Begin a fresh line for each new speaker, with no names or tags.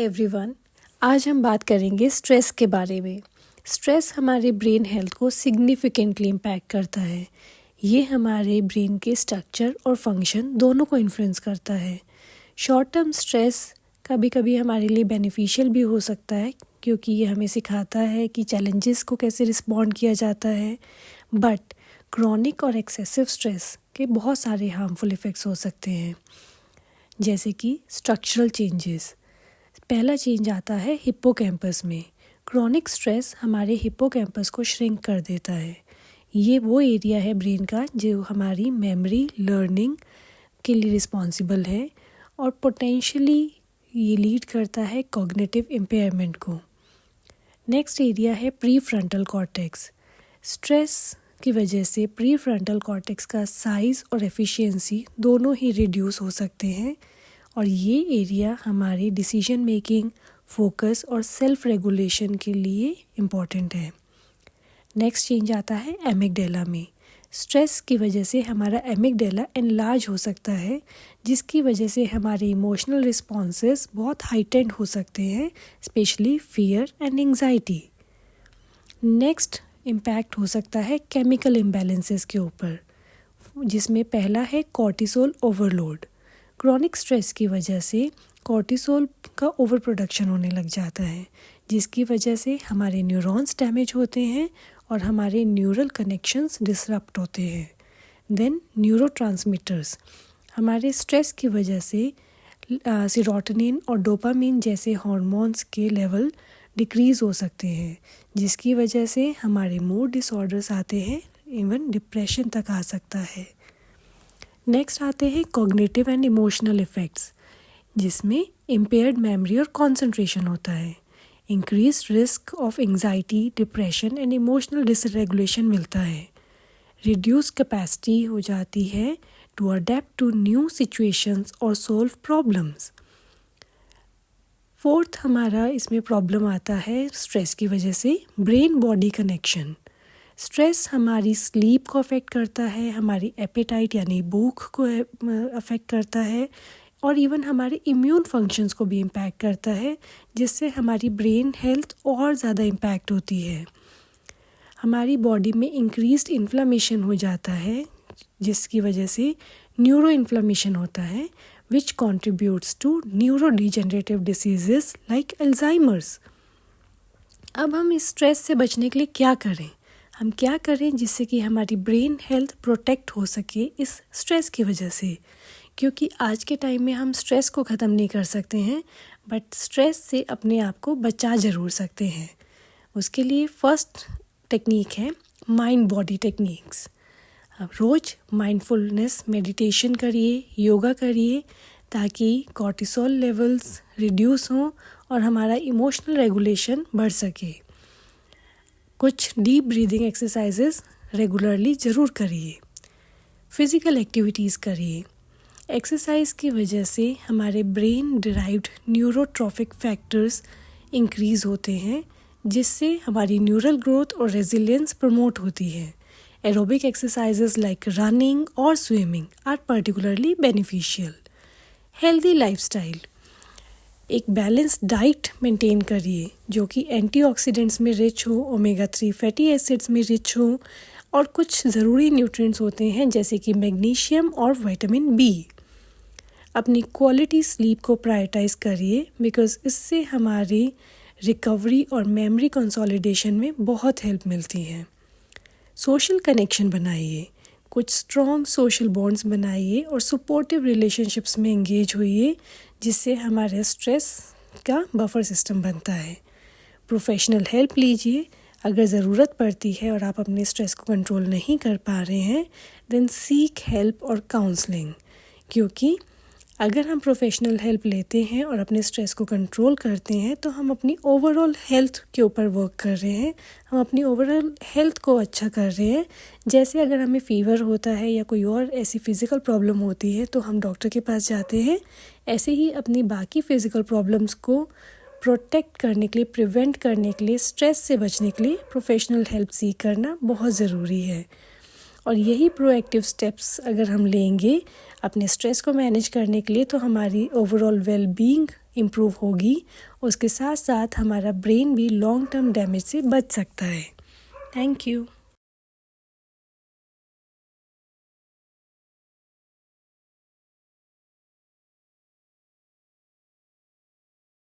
Everyone, आज हम बात करेंगे स्ट्रेस के बारे में। स्ट्रेस हमारे ब्रेन हेल्थ को सिग्निफिकेंटली इम्पैक्ट करता है। ये हमारे ब्रेन के स्ट्रक्चर और फंक्शन दोनों को इन्फ्लुएंस करता है। शॉर्ट टर्म स्ट्रेस कभी कभी हमारे लिए बेनिफिशियल भी हो सकता है, क्योंकि ये हमें सिखाता है कि चैलेंजेस को कैसे रिस्पॉन्ड किया जाता है। बट क्रॉनिक और एक्सेसिव स्ट्रेस के बहुत सारे हार्मफुल इफ़ेक्ट्स हो सकते हैं, जैसे कि स्ट्रक्चरल चेंजेस। पहला चेंज आता है हिप्पोकैम्पस में। क्रॉनिक स्ट्रेस हमारे हिप्पोकैम्पस को श्रिंक कर देता है। ये वो एरिया है ब्रेन का जो हमारी मेमोरी, लर्निंग के लिए रिस्पॉन्सिबल है, और पोटेंशियली ये लीड करता है कॉग्निटिव इम्पेयरमेंट को। नेक्स्ट एरिया है प्री फ्रंटल कॉर्टेक्स। स्ट्रेस की वजह से प्री फ्रंटल कॉर्टेक्स का साइज़ और एफिशिएंसी दोनों ही रिड्यूस हो सकते हैं, और ये एरिया हमारी डिसीजन मेकिंग, फोकस और सेल्फ रेगुलेशन के लिए इम्पॉर्टेंट है। नेक्स्ट चेंज आता है एमिगडेला में। स्ट्रेस की वजह से हमारा एमिगडेला एनलार्ज हो सकता है, जिसकी वजह से हमारे इमोशनल रिस्पॉन्सेस बहुत हाइटेंड हो सकते हैं, specially fear and anxiety. Next impact हो सकता है केमिकल इम्बैलेंसेस के ऊपर, जिसमें पहला है कॉर्टिसोल ओवरलोड। क्रॉनिक स्ट्रेस की वजह से कॉर्टिसोल का ओवर प्रोडक्शन होने लग जाता है, जिसकी वजह से हमारे न्यूरॉन्स डैमेज होते हैं और हमारे न्यूरल कनेक्शंस डिसरप्ट होते हैं। देन न्यूरोट्रांसमीटर्स, हमारे स्ट्रेस की वजह से सीरोटोनिन और डोपामिन जैसे हार्मोन्स के लेवल डिक्रीज़ हो सकते हैं, जिसकी वजह से हमारे मूड डिसऑर्डर्स आते हैं, इवन डिप्रेशन तक आ सकता है। नेक्स्ट आते हैं कॉग्निटिव एंड इमोशनल इफ़ेक्ट्स, जिसमें इम्पेयर्ड मेमोरी और कंसंट्रेशन होता है। Increase risk of anxiety, depression and emotional dysregulation मिलता है। रिड्यूस कैपेसिटी हो जाती है to adapt to new situations और सॉल्व प्रॉब्लम्स। फोर्थ हमारा इसमें प्रॉब्लम आता है स्ट्रेस की वजह से ब्रेन बॉडी कनेक्शन। स्ट्रेस हमारी स्लीप को अफेक्ट करता है, हमारी एपेटाइट यानी भूख को अफेक्ट करता है, और इवन हमारे इम्यून फंक्शंस को भी इम्पैक्ट करता है, जिससे हमारी ब्रेन हेल्थ और ज़्यादा इम्पैक्ट होती है। हमारी बॉडी में इंक्रीज्ड इन्फ्लेमेशन हो जाता है, जिसकी वजह से न्यूरो इन्फ्लेमेशन होता है, which contributes to neuro degenerative diseases like Alzheimer's. अब हम इस स्ट्रेस से बचने के लिए क्या करें? हम क्या करें जिससे कि हमारी ब्रेन हेल्थ प्रोटेक्ट हो सके इस स्ट्रेस की वजह से? क्योंकि आज के टाइम में हम स्ट्रेस को ख़त्म नहीं कर सकते हैं, बट स्ट्रेस से अपने आप को बचा ज़रूर सकते हैं। उसके लिए फर्स्ट टेक्निक है माइंड बॉडी टेक्निक्स। अब रोज़ माइंडफुलनेस मेडिटेशन करिए, योगा करिए, ताकि कॉर्टिसोल लेवल्स रिड्यूस हों और हमारा इमोशनल रेगुलेशन बढ़ सके। कुछ डीप ब्रीदिंग एक्सरसाइजेस रेगुलरली ज़रूर करिए। फिज़िकल एक्टिविटीज़ करिए। एक्सरसाइज की वजह से हमारे brain derived neurotrophic factors increase होते हैं, जिससे हमारी न्यूरल ग्रोथ और रेजिलियंस प्रमोट होती है। एरोबिक एक्सरसाइजेस लाइक रनिंग और swimming are particularly beneficial. Healthy lifestyle, एक बैलेंस डाइट मेंटेन करिए जो कि एंटीऑक्सीडेंट्स में रिच हो, ओमेगा 3 फैटी एसिड्स में रिच हो, और कुछ ज़रूरी न्यूट्रिएंट्स होते हैं जैसे कि मैग्नीशियम और विटामिन बी। अपनी क्वालिटी स्लीप को प्रायोरिटाइज करिए, बिकॉज़ इससे हमारी रिकवरी और मेमोरी कंसोलिडेशन में बहुत हेल्प मिलती है। सोशल कनेक्शन बनाइए, कुछ स्ट्रॉन्ग सोशल बॉन्ड्स बनाइए और सपोर्टिव रिलेशनशिप्स में एंगेज होइए, जिससे हमारे स्ट्रेस का बफर सिस्टम बनता है। प्रोफेशनल हेल्प लीजिए अगर ज़रूरत पड़ती है और आप अपने स्ट्रेस को कंट्रोल नहीं कर पा रहे हैं, देन सीक हेल्प और काउंसलिंग। क्योंकि अगर हम प्रोफेशनल हेल्प लेते हैं और अपने स्ट्रेस को कंट्रोल करते हैं, तो हम अपनी ओवरऑल हेल्थ के ऊपर वर्क कर रहे हैं, हम अपनी ओवरऑल हेल्थ को अच्छा कर रहे हैं। जैसे अगर हमें फ़ीवर होता है या कोई और ऐसी फ़िज़िकल प्रॉब्लम होती है तो हम डॉक्टर के पास जाते हैं, ऐसे ही अपनी बाकी फ़िज़िकल प्रॉब्लम्स को प्रोटेक्ट करने के लिए, प्रिवेंट करने के लिए, स्ट्रेस से बचने के लिए प्रोफेशनल हेल्प सीख करना बहुत ज़रूरी है। और यही प्रोएक्टिव स्टेप्स अगर हम लेंगे अपने स्ट्रेस को मैनेज करने के लिए, तो हमारी ओवरऑल वेल बीइंग इम्प्रूव होगी, उसके साथ साथ हमारा ब्रेन भी लॉन्ग टर्म डैमेज से बच सकता है। Thank you.